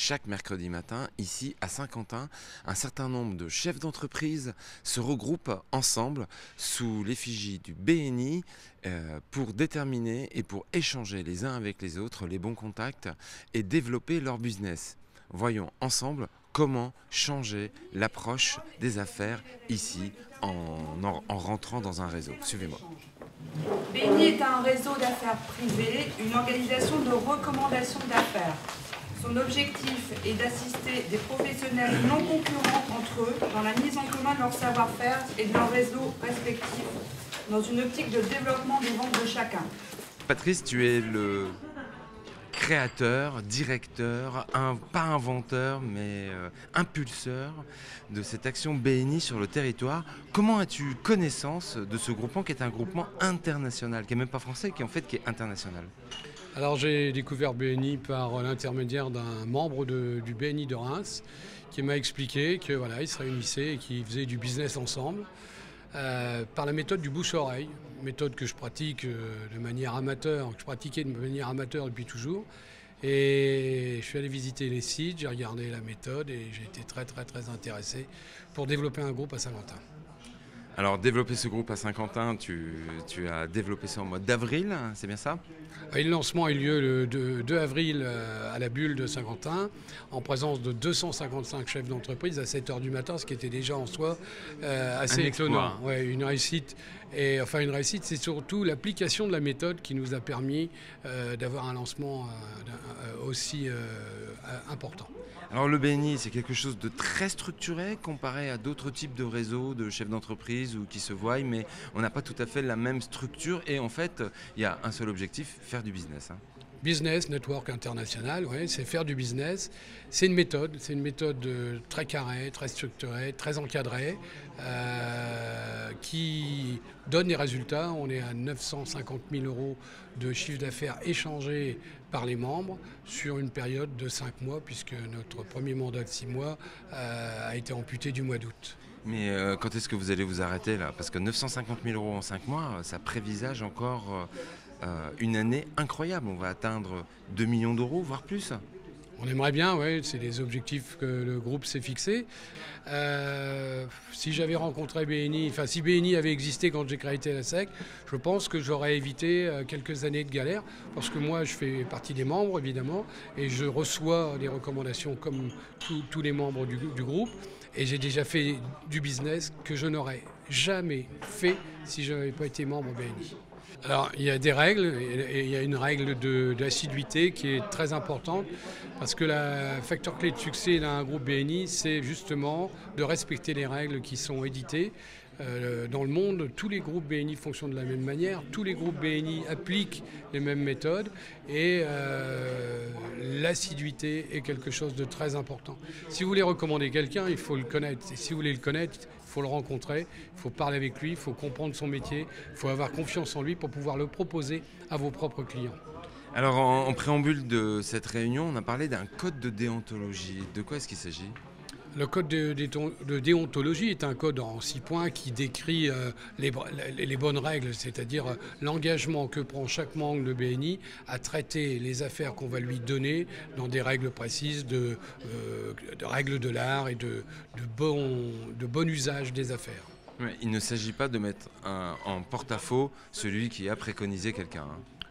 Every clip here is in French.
Chaque mercredi matin, ici à Saint-Quentin, un certain nombre de chefs d'entreprise se regroupent ensemble sous l'effigie du BNI pour déterminer et pour échanger les uns avec les autres les bons contacts et développer leur business. Voyons ensemble comment changer l'approche des affaires ici en rentrant dans un réseau. Suivez-moi. BNI est un réseau d'affaires privé, une organisation de recommandation d'affaires. Son objectif est d'assister des professionnels non concurrents entre eux dans la mise en commun de leur savoir-faire et de leurs réseaux respectifs, dans une optique de développement des ventes de chacun. Patrice, tu es le créateur, directeur, pas inventeur, mais impulseur de cette action BNI sur le territoire. Comment as-tu connaissance de ce groupement qui est un groupement international, qui n'est même pas français, qui est international? Alors j'ai découvert BNI par l'intermédiaire d'un membre du BNI de Reims qui m'a expliqué que voilà, ils se réunissaient et qu'ils faisaient du business ensemble par la méthode du bouche-oreille, méthode que je pratique de manière amateur, que je pratiquais de manière amateur depuis toujours. Et je suis allé visiter les sites, j'ai regardé la méthode et j'ai été très intéressé pour développer un groupe à Saint-Quentin. Alors, développer ce groupe à Saint-Quentin, tu as développé ça au mois d'avril, c'est bien ça? Et le lancement a eu lieu le 2 avril à la Bulle de Saint-Quentin, en présence de 255 chefs d'entreprise à 7 h du matin, ce qui était déjà en soi assez étonnant. Ouais, une réussite. Et enfin, une réussite, c'est surtout l'application de la méthode qui nous a permis d'avoir un lancement aussi important. Alors le BNI, c'est quelque chose de très structuré comparé à d'autres types de réseaux de chefs d'entreprise ou qui se voient, mais on n'a pas tout à fait la même structure et en fait, il y a un seul objectif, faire du business. Business, network international, ouais, c'est faire du business. C'est une méthode très carrée, très structurée, très encadrée, qui donne des résultats. On est à 950 000 € de chiffre d'affaires échangé par les membres sur une période de 5 mois, puisque notre premier mandat de 6 mois a été amputé du mois d'août. Mais quand est-ce que vous allez vous arrêter là? Parce que 950 000 € en 5 mois, ça prévisage encore une année incroyable. On va atteindre 2 millions d'euros, voire plus. On aimerait bien, oui, c'est les objectifs que le groupe s'est fixés. Si j'avais rencontré BNI, enfin si BNI avait existé quand j'ai créé TLSEC, je pense que j'aurais évité quelques années de galère, parce que moi je fais partie des membres évidemment, et je reçois des recommandations comme tous les membres du groupe, et j'ai déjà fait du business que je n'aurais jamais fait si je n'avais pas été membre BNI. Alors, il y a des règles, et il y a une règle d'assiduité qui est très importante, parce que le facteur clé de succès d'un groupe BNI, c'est justement de respecter les règles qui sont éditées. Dans le monde, tous les groupes BNI fonctionnent de la même manière, tous les groupes BNI appliquent les mêmes méthodes, et l'assiduité est quelque chose de très important. Si vous voulez recommander quelqu'un, il faut le connaître, et si vous voulez le connaître, il faut le rencontrer, il faut parler avec lui, il faut comprendre son métier, il faut avoir confiance en lui pour pouvoir le proposer à vos propres clients. Alors en préambule de cette réunion, on a parlé d'un code de déontologie. De quoi est-ce qu'il s'agit? Le code de déontologie est un code en 6 points qui décrit les bonnes règles, c'est-à-dire l'engagement que prend chaque membre de BNI à traiter les affaires qu'on va lui donner dans des règles précises de règles de l'art et de bon usage des affaires. Ouais, il ne s'agit pas de mettre en porte-à-faux celui qui a préconisé quelqu'un.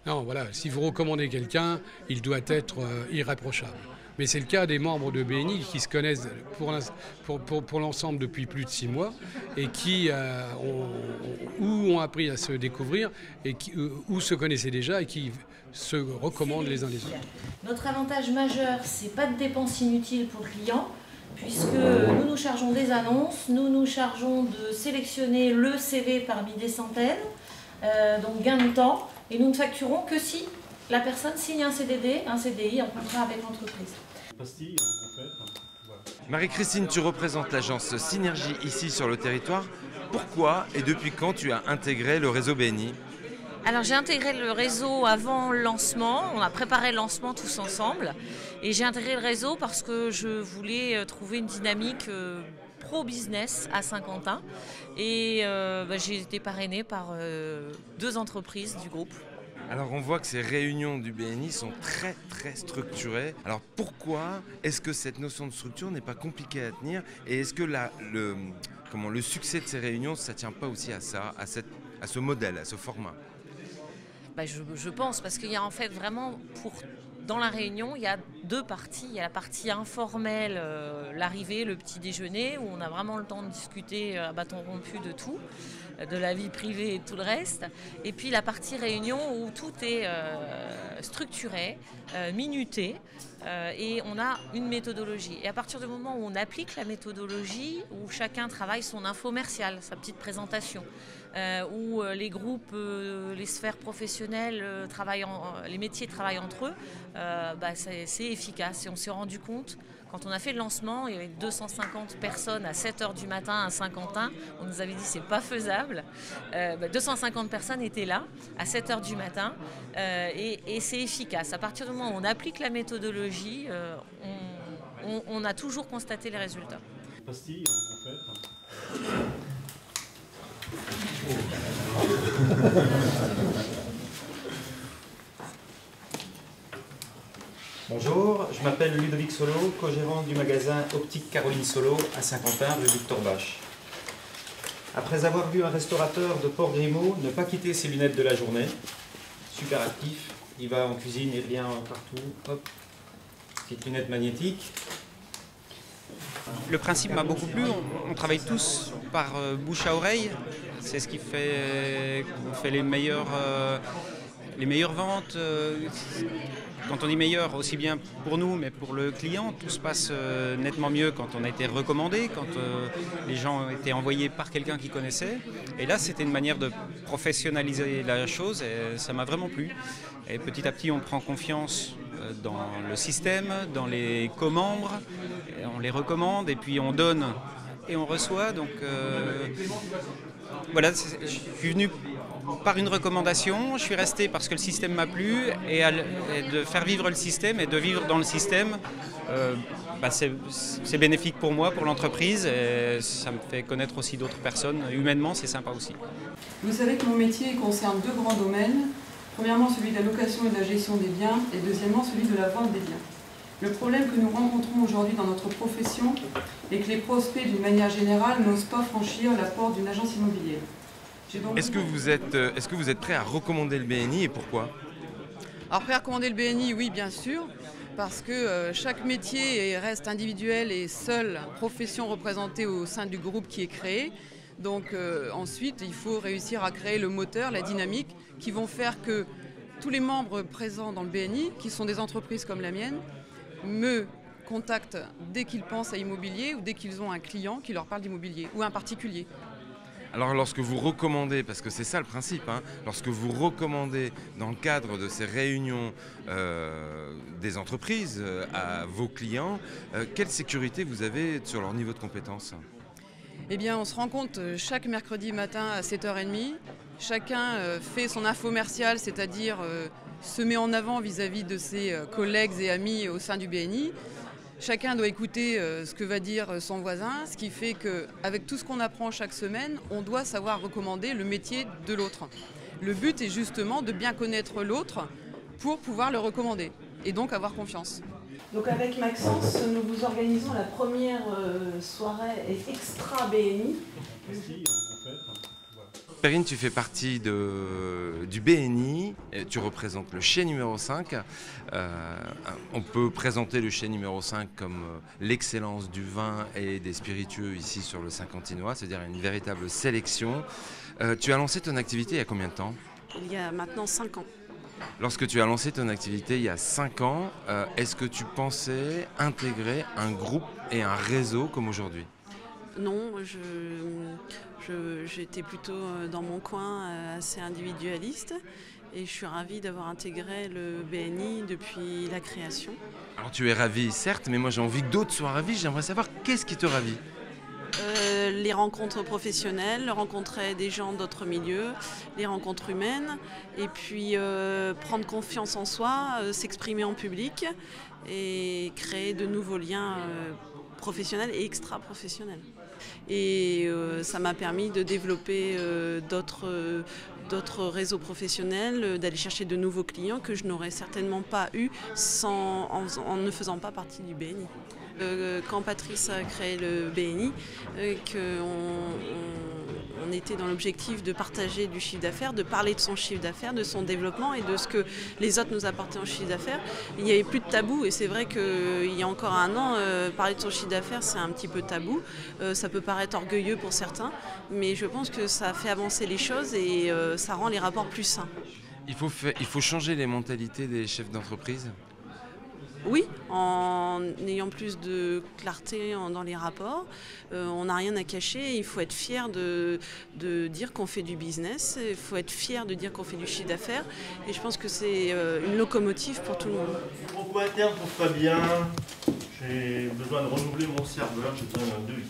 Non, voilà, si vous recommandez quelqu'un, il doit être irréprochable. Mais c'est le cas des membres de BNI qui se connaissent pour l'ensemble depuis plus de 6 mois et qui ont appris à se découvrir et ou se connaissaient déjà et qui se recommandent les uns les autres. Notre avantage majeur, c'est pas de dépenses inutiles pour le client, puisque nous chargeons des annonces, nous chargeons de sélectionner le CV parmi des centaines, donc gain de temps, et nous ne facturons que si la personne signe un CDD, un CDI, un contrat avec l'entreprise. Marie-Christine, tu représentes l'agence Synergie ici sur le territoire. Pourquoi et depuis quand tu as intégré le réseau BNI? Alors j'ai intégré le réseau avant le lancement, on a préparé le lancement tous ensemble et j'ai intégré le réseau parce que je voulais trouver une dynamique pro-business à Saint-Quentin et j'ai été parrainée par 2 entreprises du groupe. Alors on voit que ces réunions du BNI sont très très structurées. Alors pourquoi est-ce que cette notion de structure n'est pas compliquée à tenir et est-ce que le succès de ces réunions, ça ne tient pas aussi à ça, à ce modèle, à ce format? Je pense, parce qu'il y a en fait vraiment, dans la réunion, il y a deux parties. Il y a la partie informelle, l'arrivée, le petit déjeuner, où on a vraiment le temps de discuter à bâton rompu de tout, de la vie privée et tout le reste. Et puis la partie réunion où tout est structuré, minuté, et on a une méthodologie. Et à partir du moment où on applique la méthodologie, où chacun travaille son infomercial, sa petite présentation, où les groupes, les sphères professionnelles, les métiers travaillent entre eux, c'est efficace. Et on s'est rendu compte, quand on a fait le lancement, il y avait 250 personnes à 7h du matin à Saint-Quentin. On nous avait dit c'est pas faisable. 250 personnes étaient là à 7h du matin et c'est efficace. À partir du moment où on applique la méthodologie, on a toujours constaté les résultats. Pastille, en fait. Bonjour, je m'appelle Ludovic Solo, co-gérant du magasin Optique Caroline Solo à Saint-Quentin, rue Victor Bache. Après avoir vu un restaurateur de Port-Grimaud ne pas quitter ses lunettes de la journée, super actif, il va en cuisine, il revient partout, hop, petite lunette magnétique. Le principe m'a beaucoup plu, on travaille tous par bouche à oreille, c'est ce qui fait qu'on fait les meilleures ventes. Quand on dit meilleur, aussi bien pour nous mais pour le client, tout se passe nettement mieux quand on a été recommandé, quand les gens ont été envoyés par quelqu'un qui connaissait. Et là, c'était une manière de professionnaliser la chose et ça m'a vraiment plu. Et petit à petit, on prend confiance dans le système, dans les co-membres, on les recommande et puis on donne et on reçoit. Donc voilà, je suis venu par une recommandation, je suis resté parce que le système m'a plu et de faire vivre le système et de vivre dans le système, c'est bénéfique pour moi, pour l'entreprise et ça me fait connaître aussi d'autres personnes. Humainement, c'est sympa aussi. Vous savez que mon métier concerne deux grands domaines. Premièrement, celui de la location et de la gestion des biens et deuxièmement, celui de la vente des biens. Le problème que nous rencontrons aujourd'hui dans notre profession est que les prospects, d'une manière générale, n'osent pas franchir la porte d'une agence immobilière. Est-ce que vous êtes prêt à recommander le BNI et pourquoi? Alors, prêt à recommander le BNI, oui, bien sûr, parce que chaque métier reste individuel et seule profession représentée au sein du groupe qui est créé. Donc ensuite, il faut réussir à créer le moteur, la dynamique, qui vont faire que tous les membres présents dans le BNI, qui sont des entreprises comme la mienne, me contactent dès qu'ils pensent à immobilier ou dès qu'ils ont un client qui leur parle d'immobilier ou un particulier. Alors lorsque vous recommandez, parce que c'est ça le principe, lorsque vous recommandez dans le cadre de ces réunions des entreprises à vos clients, quelle sécurité vous avez sur leur niveau de compétence? Eh bien, on se rend compte chaque mercredi matin à 7h30, chacun fait son infomercial, c'est-à-dire se met en avant vis-à-vis de ses collègues et amis au sein du BNI. Chacun doit écouter ce que va dire son voisin, ce qui fait qu'avec tout ce qu'on apprend chaque semaine, on doit savoir recommander le métier de l'autre. Le but est justement de bien connaître l'autre pour pouvoir le recommander et donc avoir confiance. Donc avec Maxence, nous vous organisons la première soirée extra BNI. Perrine, tu fais partie du BNI, et tu représentes le chai numéro 5. On peut présenter le chai numéro 5 comme l'excellence du vin et des spiritueux ici sur le Saint-Quentinois, c'est-à-dire une véritable sélection. Tu as lancé ton activité il y a combien de temps? Il y a maintenant 5 ans. Lorsque tu as lancé ton activité il y a 5 ans, est-ce que tu pensais intégrer un groupe et un réseau comme aujourd'hui? Non, j'étais plutôt dans mon coin assez individualiste et je suis ravie d'avoir intégré le BNI depuis la création. Alors tu es ravie certes, mais moi j'ai envie que d'autres soient ravis. J'aimerais savoir qu'est-ce qui te ravit? Les rencontres professionnelles, rencontrer des gens d'autres milieux, les rencontres humaines et puis prendre confiance en soi, s'exprimer en public et créer de nouveaux liens professionnels et extra-professionnels. Et ça m'a permis de développer d'autres réseaux professionnels, d'aller chercher de nouveaux clients que je n'aurais certainement pas eu en ne faisant pas partie du BNI. Quand Patrice a créé le BNI, on était dans l'objectif de partager du chiffre d'affaires, de parler de son chiffre d'affaires, de son développement et de ce que les autres nous apportaient en chiffre d'affaires. Il n'y avait plus de tabou et c'est vrai qu'il y a encore un an, parler de son chiffre d'affaires c'est un petit peu tabou. Ça peut paraître orgueilleux pour certains, mais je pense que ça fait avancer les choses et ça rend les rapports plus sains. Il faut changer les mentalités des chefs d'entreprise ? Oui, en ayant plus de clarté dans les rapports, on n'a rien à cacher, il faut être fier de dire qu'on fait du business, il faut être fier de dire qu'on fait du chiffre d'affaires et je pense que c'est une locomotive pour tout le monde. Propos interne pour Fabien, j'ai besoin de renouveler mon serveur, j'ai besoin d'un devis.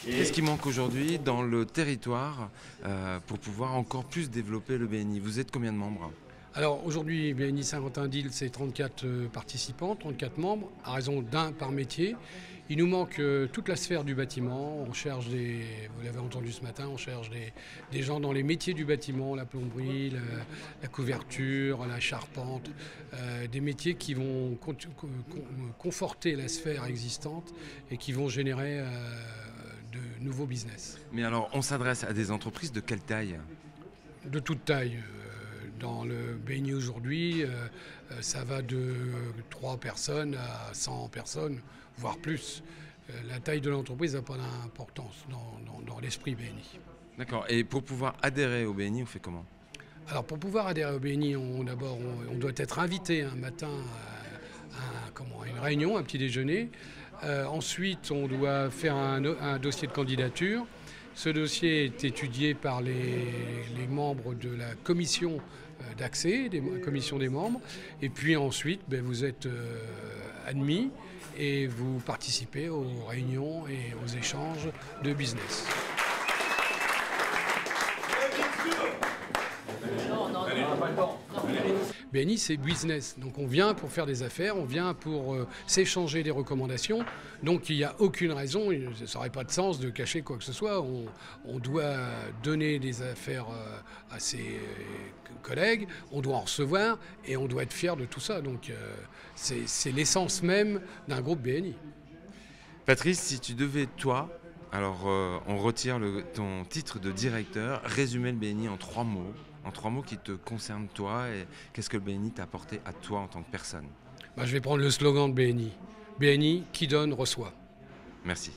Qu'est-ce qui manque aujourd'hui dans le territoire pour pouvoir encore plus développer le BNI ? Vous êtes combien de membres ? Alors aujourd'hui, BNI Saint-Quentin-d'Ille, c'est 34 participants, 34 membres, à raison d'un par métier. Il nous manque toute la sphère du bâtiment. On cherche vous l'avez entendu ce matin, on cherche des gens dans les métiers du bâtiment, la plomberie, la couverture, la charpente, des métiers qui vont conforter la sphère existante et qui vont générer de nouveaux business. Mais alors, on s'adresse à des entreprises de quelle taille ? De toute taille. Dans le BNI aujourd'hui, ça va de 3 personnes à 100 personnes, voire plus. La taille de l'entreprise n'a pas d'importance dans l'esprit BNI. D'accord. Et pour pouvoir adhérer au BNI, on fait comment ? Alors pour pouvoir adhérer au BNI, on doit être invité un matin à une réunion, un petit déjeuner. Ensuite, on doit faire un dossier de candidature. Ce dossier est étudié par les membres de la commission d'accès, des commissions des membres. Et puis ensuite, vous êtes admis et vous participez aux réunions et aux échanges de business. BNI, c'est business. Donc on vient pour faire des affaires, on vient pour s'échanger des recommandations. Donc il n'y a aucune raison, ça n'aurait pas de sens de cacher quoi que ce soit. On doit donner des affaires à ses collègues, on doit en recevoir et on doit être fier de tout ça. Donc c'est l'essence même d'un groupe BNI. Patrice, si tu devais, toi, alors on retire ton titre de directeur, résumer le BNI en 3 mots. En 3 mots qui te concernent toi et qu'est-ce que le BNI t'a apporté à toi en tant que personne ? Je vais prendre le slogan de BNI. BNI, qui donne, reçoit. Merci.